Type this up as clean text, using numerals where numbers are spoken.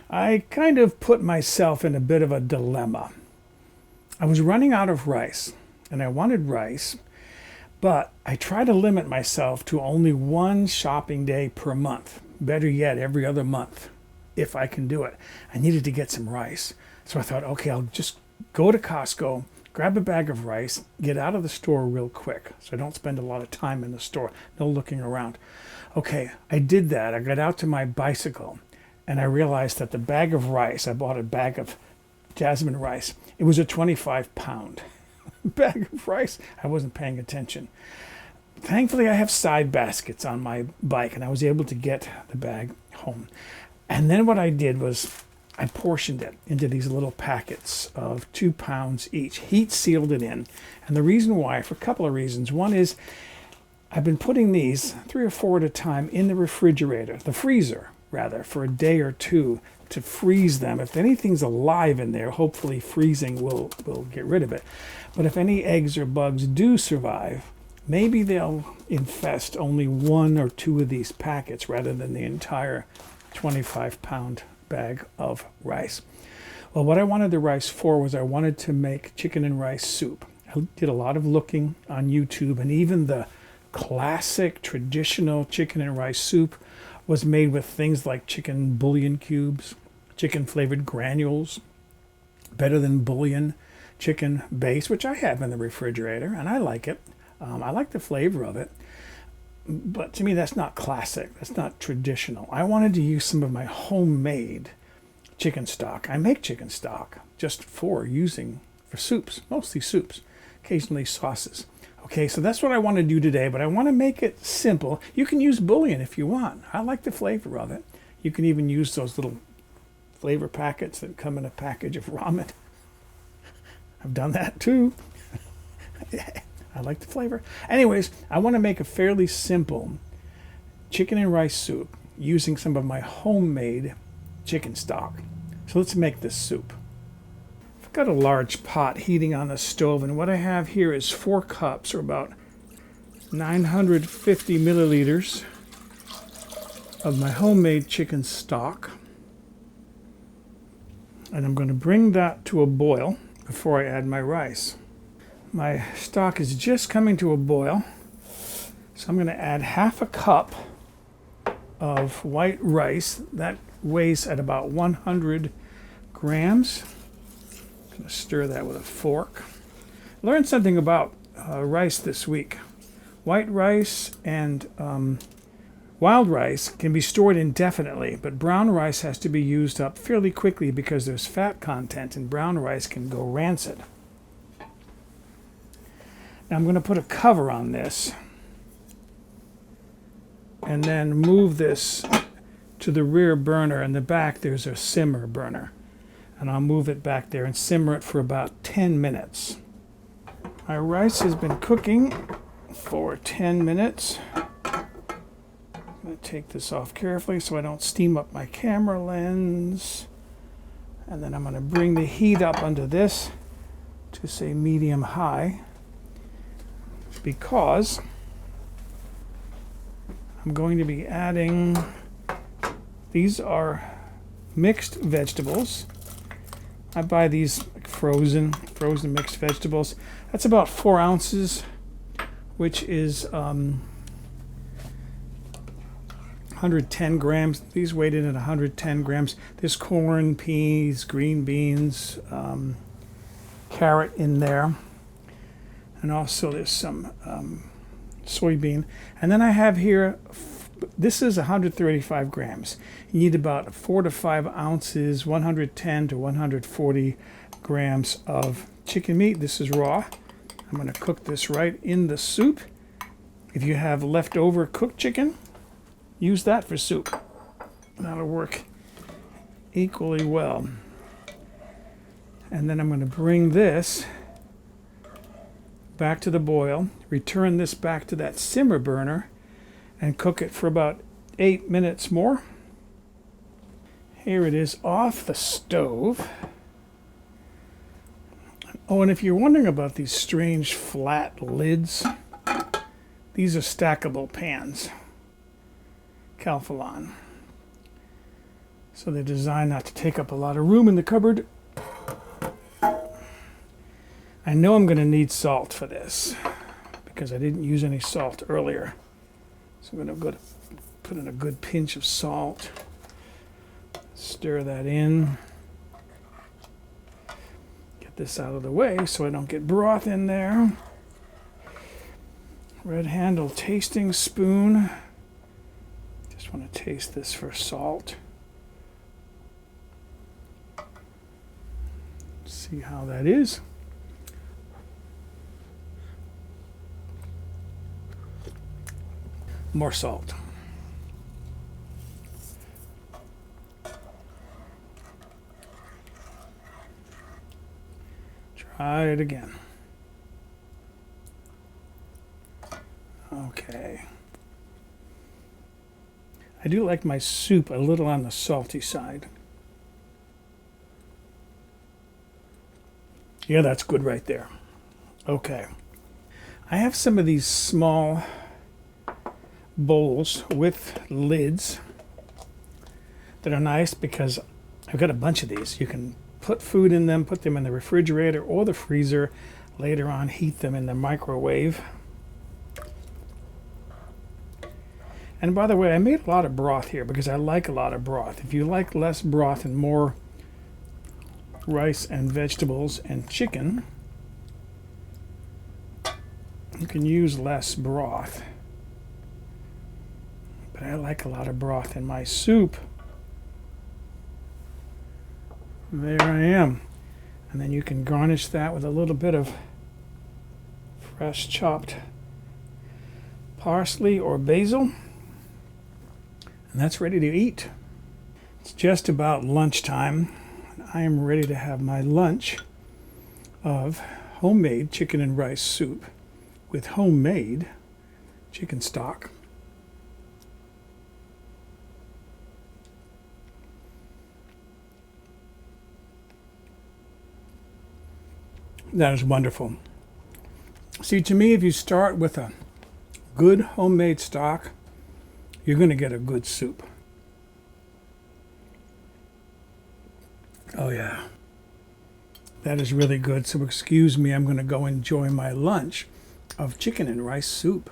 I kind of put myself in a bit of a dilemma. I was running out of rice, and I wanted rice, but I try to limit myself to only one shopping day per month. Better yet, every other month, if I can do it. I needed to get some rice. So I thought, okay, I'll just go to Costco, grab a bag of rice, get out of the store real quick so I don't spend a lot of time in the store, no looking around. Okay, I did that. I got out to my bicycle and I realized that the bag of rice, I bought a bag of jasmine rice. It was a 25-pound bag of rice. I wasn't paying attention. Thankfully, I have side baskets on my bike and I was able to get the bag home. And then what I did was I portioned it into these little packets of 2 pounds each, heat sealed it in. And the reason why, for a couple of reasons. One is I've been putting these 3 or 4 at a time in the refrigerator, the freezer rather, for a day or two to freeze them. If anything's alive in there, hopefully freezing will get rid of it. But if any eggs or bugs do survive, maybe they'll infest only 1 or 2 of these packets rather than the entire 25-pound bag of rice. Well, what I wanted the rice for was I wanted to make chicken and rice soup. I did a lot of looking on YouTube, and even the classic traditional chicken and rice soup was made with things like chicken bouillon cubes, chicken flavored granules, better than bouillon chicken base, which I have in the refrigerator, and I like it. I like the flavor of it. But to me, that's not classic. That's not traditional. I wanted to use some of my homemade chicken stock. I make chicken stock just for using for soups, mostly soups, occasionally sauces. Okay, so that's what I want to do today, but I want to make it simple. You can use bouillon if you want. I like the flavor of it. You can even use those little flavor packets that come in a package of ramen. I've done that too. I like the flavor. Anyways, I want to make a fairly simple chicken and rice soup using some of my homemade chicken stock. So let's make this soup. I've got a large pot heating on the stove, and what I have here is 4 cups, or about 950 milliliters of my homemade chicken stock. And I'm going to bring that to a boil before I add my rice. My stock is just coming to a boil, so I'm going to add half a cup of white rice. That weighs at about 100 grams. I'm going to stir that with a fork. Learned something about rice this week. White rice and wild rice can be stored indefinitely, but brown rice has to be used up fairly quickly because there's fat content, and brown rice can go rancid. Now I'm going to put a cover on this and then move this to the rear burner. In the back there's a simmer burner, and I'll move it back there and simmer it for about 10 minutes. My rice has been cooking for 10 minutes. I'm going to take this off carefully so I don't steam up my camera lens, and then I'm going to bring the heat up under this to say medium high, because I'm going to be adding, these are mixed vegetables. I buy these like frozen mixed vegetables. That's about 4 ounces, which is 110 grams. These weighed in at 110 grams. There's corn, peas, green beans, carrot in there. And also there's some soybean. And then I have here, this is 135 grams. You need about 4 to 5 ounces, 110 to 140 grams of chicken meat. This is raw. I'm going to cook this right in the soup. If you have leftover cooked chicken, use that for soup. That'll work equally well. And then I'm going to bring this back to the boil, return this back to that simmer burner, and cook it for about 8 minutes more. Here it is off the stove. Oh, and if you're wondering about these strange flat lids, these are stackable pans. Calphalon. So they're designed not to take up a lot of room in the cupboard. I know I'm going to need salt for this because I didn't use any salt earlier. So I'm going to put in a good pinch of salt. Stir that in. Get this out of the way so I don't get broth in there. Red handle tasting spoon. Just want to taste this for salt. See how that is. More salt. Try it again. Okay. I do like my soup a little on the salty side. Yeah, that's good right there. Okay. I have some of these small bowls with lids that are nice because I've got a bunch of these. You can put food in them, put them in the refrigerator or the freezer. Later on, heat them in the microwave. And by the way, I made a lot of broth here because I like a lot of broth. If you like less broth and more rice and vegetables and chicken, you can use less broth. But I like a lot of broth in my soup. There I am. And then you can garnish that with a little bit of fresh chopped parsley or basil. And that's ready to eat. It's just about lunchtime. I am ready to have my lunch of homemade chicken and rice soup with homemade chicken stock. That is wonderful. See, to me, if you start with a good homemade stock, you're going to get a good soup. Oh yeah, that is really good. So excuse me, I'm going to go enjoy my lunch of chicken and rice soup.